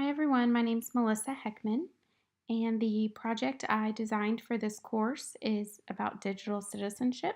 Hi everyone, my name is Melissa Heckman, and the project I designed for this course is about digital citizenship.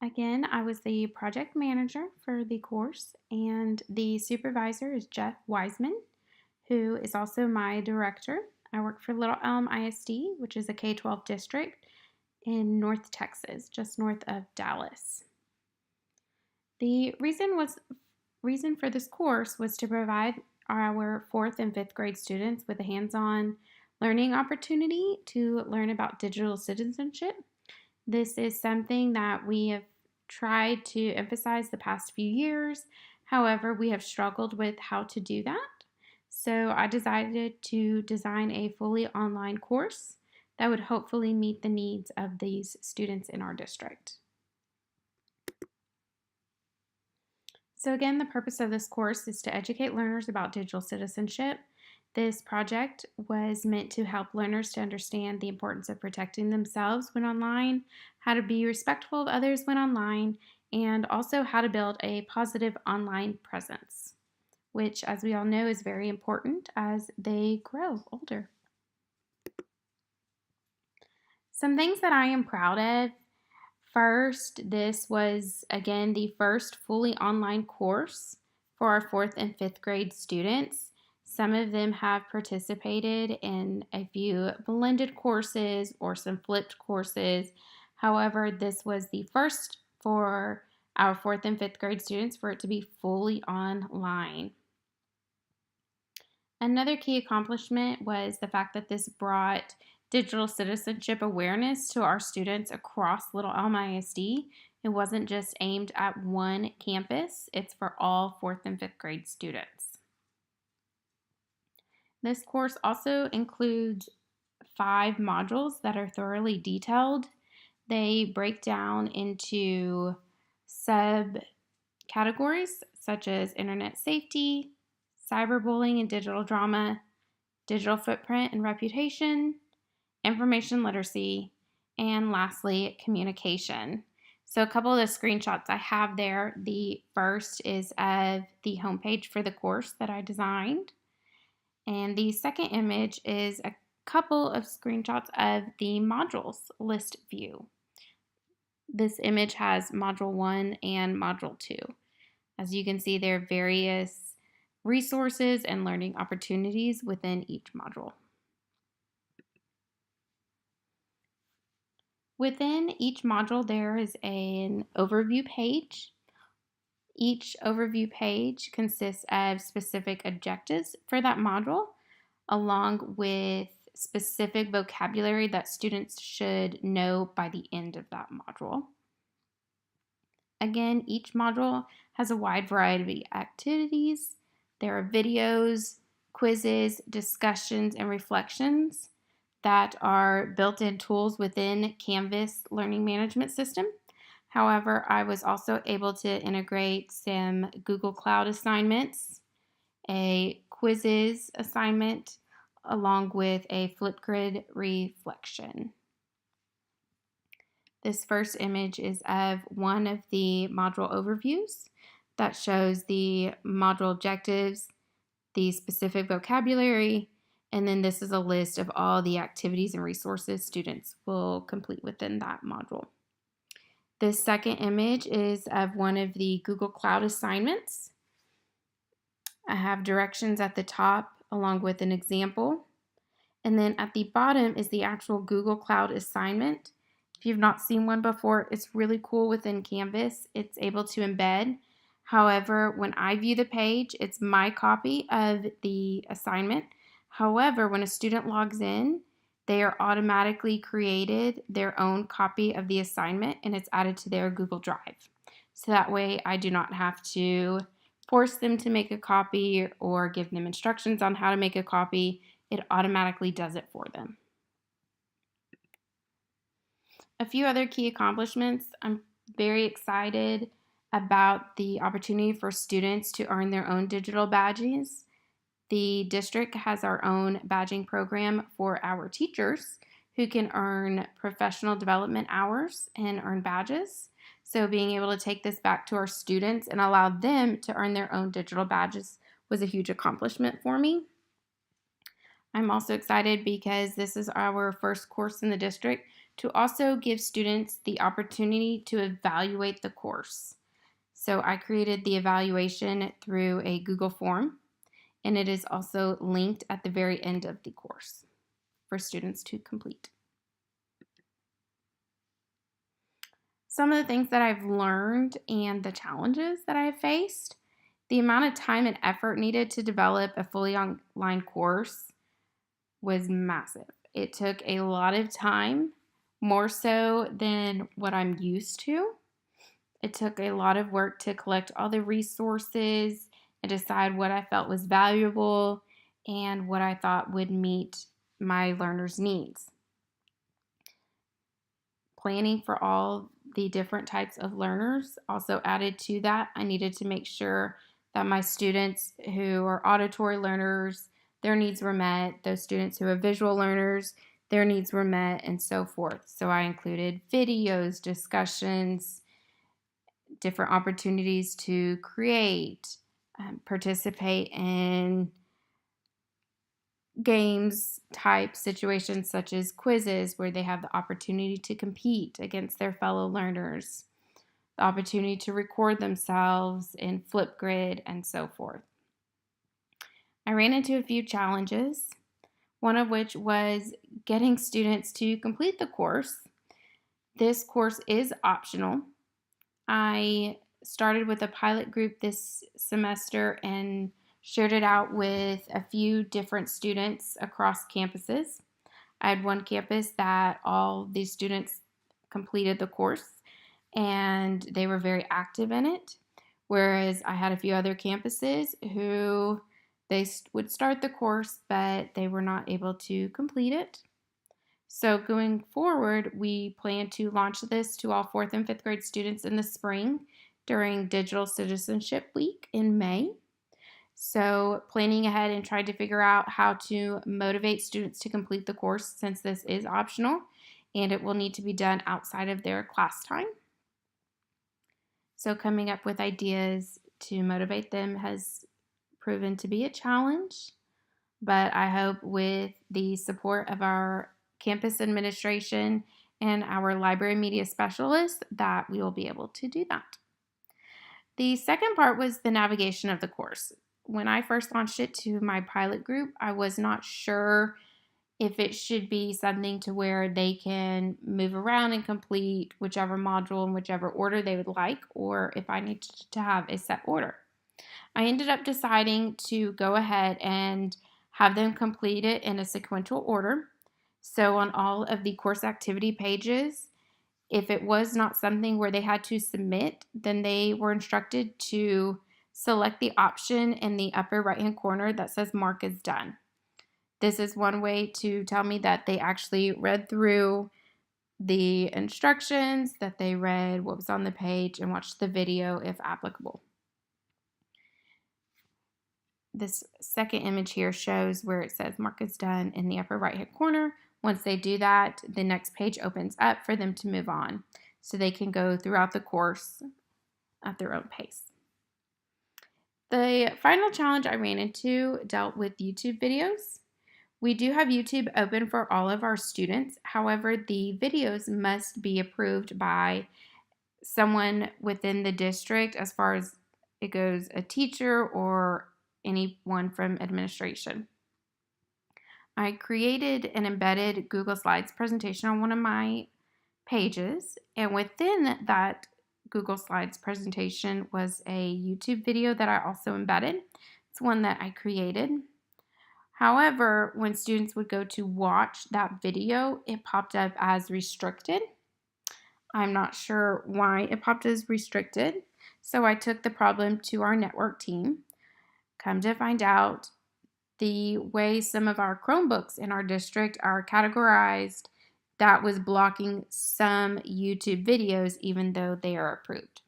Again, I was the project manager for the course, and the supervisor is Jeff Wiseman, who is also my director. I work for Little Elm ISD, which is a K-12 district in North Texas, just north of Dallas. The reason for this course was to provide our 4th and 5th grade students with a hands-on learning opportunity to learn about digital citizenship. This is something that we have tried to emphasize the past few years. However, we have struggled with how to do that. So I decided to design a fully online course that would hopefully meet the needs of these students in our district. So again, the purpose of this course is to educate learners about digital citizenship. This project was meant to help learners to understand the importance of protecting themselves when online, how to be respectful of others when online, and also how to build a positive online presence, which, as we all know, is very important as they grow older. Some things that I am proud of. First, this was, again, the first fully online course for our 4th and 5th grade students. Some of them have participated in a few blended courses or some flipped courses. However, this was the first for our 4th and 5th grade students for it to be fully online. Another key accomplishment was the fact that this brought digital citizenship awareness to our students across Little Elm ISD. It wasn't just aimed at one campus, it's for all 4th and 5th grade students. This course also includes 5 modules that are thoroughly detailed. They break down into subcategories such as internet safety, cyberbullying and digital drama, digital footprint and reputation, information literacy, and lastly, communication. So a couple of the screenshots I have there. The first is of the homepage for the course that I designed. And the second image is a couple of screenshots of the modules list view. This image has module 1 and module 2. As you can see, there are various resources and learning opportunities within each module. Within each module, there is an overview page. Each overview page consists of specific objectives for that module, along with specific vocabulary that students should know by the end of that module. Again, each module has a wide variety of activities. There are videos, quizzes, discussions, and reflections that are built-in tools within Canvas learning management system. However, I was also able to integrate some Google Cloud assignments, a quizzes assignment, along with a Flipgrid reflection. This first image is of one of the module overviews that shows the module objectives, the specific vocabulary, and then this is a list of all the activities and resources students will complete within that module. This second image is of one of the Google Cloud assignments. I have directions at the top along with an example. And then at the bottom is the actual Google Cloud assignment. If you've not seen one before, it's really cool within Canvas. It's able to embed. However, when I view the page, it's my copy of the assignment. However, when a student logs in, they are automatically created their own copy of the assignment and it's added to their Google Drive. So that way I do not have to force them to make a copy or give them instructions on how to make a copy. It automatically does it for them. A few other key accomplishments. I'm very excited about the opportunity for students to earn their own digital badges. The district has our own badging program for our teachers who can earn professional development hours and earn badges. So being able to take this back to our students and allow them to earn their own digital badges was a huge accomplishment for me. I'm also excited because this is our first course in the district to also give students the opportunity to evaluate the course. So I created the evaluation through a Google form, and it is also linked at the very end of the course for students to complete. Some of the things that I've learned and the challenges that I have faced: the amount of time and effort needed to develop a fully online course was massive. It took a lot of time, more so than what I'm used to. It took a lot of work to collect all the resources and decide what I felt was valuable and what I thought would meet my learners' needs. Planning for all the different types of learners also added to that. I needed to make sure that my students who are auditory learners, their needs were met. Those students who are visual learners, their needs were met, and so forth. So I included videos, discussions, different opportunities to create, participate in games type situations such as quizzes where they have the opportunity to compete against their fellow learners, the opportunity to record themselves in Flipgrid, and so forth. I ran into a few challenges, one of which was getting students to complete the course. This course is optional. I started with a pilot group this semester and shared it out with a few different students across campuses. I had one campus that all these students completed the course and they were very active in it, whereas I had a few other campuses who they would start the course but they were not able to complete it. So going forward, we plan to launch this to all 4th and 5th grade students in the spring during Digital Citizenship Week in May. So planning ahead and trying to figure out how to motivate students to complete the course, since this is optional and it will need to be done outside of their class time. So coming up with ideas to motivate them has proven to be a challenge, but I hope with the support of our campus administration and our library media specialists that we will be able to do that. The second part was the navigation of the course. When I first launched it to my pilot group, I was not sure if it should be something to where they can move around and complete whichever module in whichever order they would like, or if I needed to have a set order. I ended up deciding to go ahead and have them complete it in a sequential order. So on all of the course activity pages, if it was not something where they had to submit, then they were instructed to select the option in the upper right-hand corner that says Mark as done. This is one way to tell me that they actually read through the instructions, that they read what was on the page, and watched the video if applicable. This second image here shows where it says Mark is done in the upper right hand corner. Once they do that, the next page opens up for them to move on, so they can go throughout the course at their own pace. The final challenge I ran into dealt with YouTube videos. We do have YouTube open for all of our students. However, the videos must be approved by someone within the district, as far as it goes, a teacher or anyone from administration. I created an embedded Google Slides presentation on one of my pages, and within that Google Slides presentation was a YouTube video that I also embedded. It's one that I created. However, when students would go to watch that video, it popped up as restricted. I'm not sure why it popped as restricted, so I took the problem to our network team. Come to find out, the way some of our Chromebooks in our district are categorized, that was blocking some YouTube videos even though they are approved.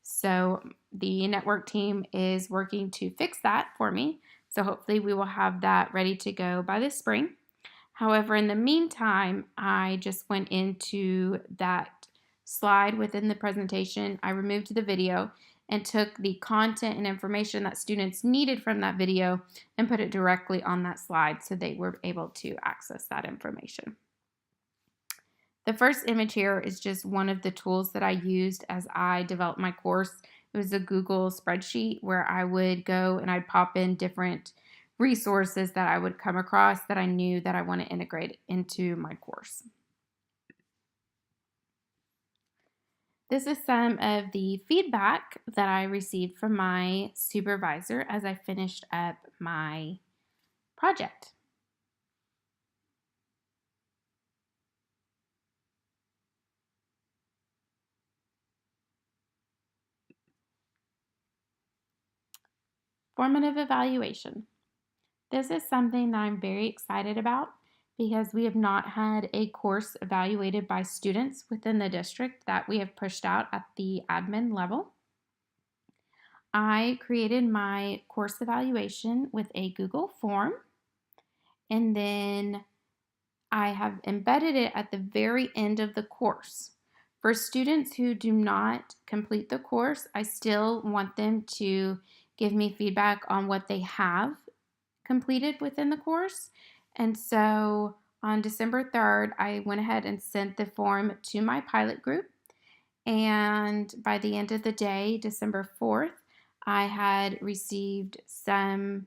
So the network team is working to fix that for me. So hopefully we will have that ready to go by this spring. However, in the meantime, I just went into that slide within the presentation. I removed the video and took the content and information that students needed from that video and put it directly on that slide so they were able to access that information. The first image here is just one of the tools that I used as I developed my course. It was a Google spreadsheet where I would go and I'd pop in different resources that I would come across that I knew that I want to integrate into my course. This is some of the feedback that I received from my supervisor as I finished up my project. Formative evaluation. This is something that I'm very excited about because we have not had a course evaluated by students within the district that we have pushed out at the admin level. I created my course evaluation with a Google form, and then I have embedded it at the very end of the course. For students who do not complete the course, I still want them to give me feedback on what they have completed within the course. And so on December 3rd, I went ahead and sent the form to my pilot group. And by the end of the day, December 4th, I had received some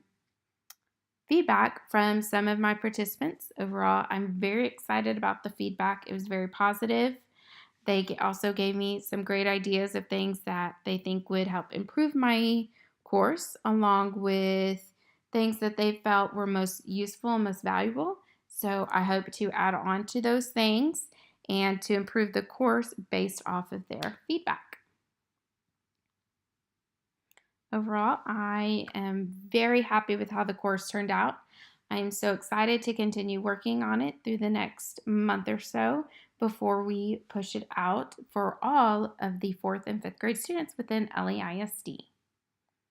feedback from some of my participants. Overall, I'm very excited about the feedback. It was very positive. They also gave me some great ideas of things that they think would help improve my course, along with things that they felt were most useful and most valuable. So I hope to add on to those things and to improve the course based off of their feedback. Overall, I am very happy with how the course turned out. I am so excited to continue working on it through the next month or so before we push it out for all of the 4th and 5th grade students within LEISD.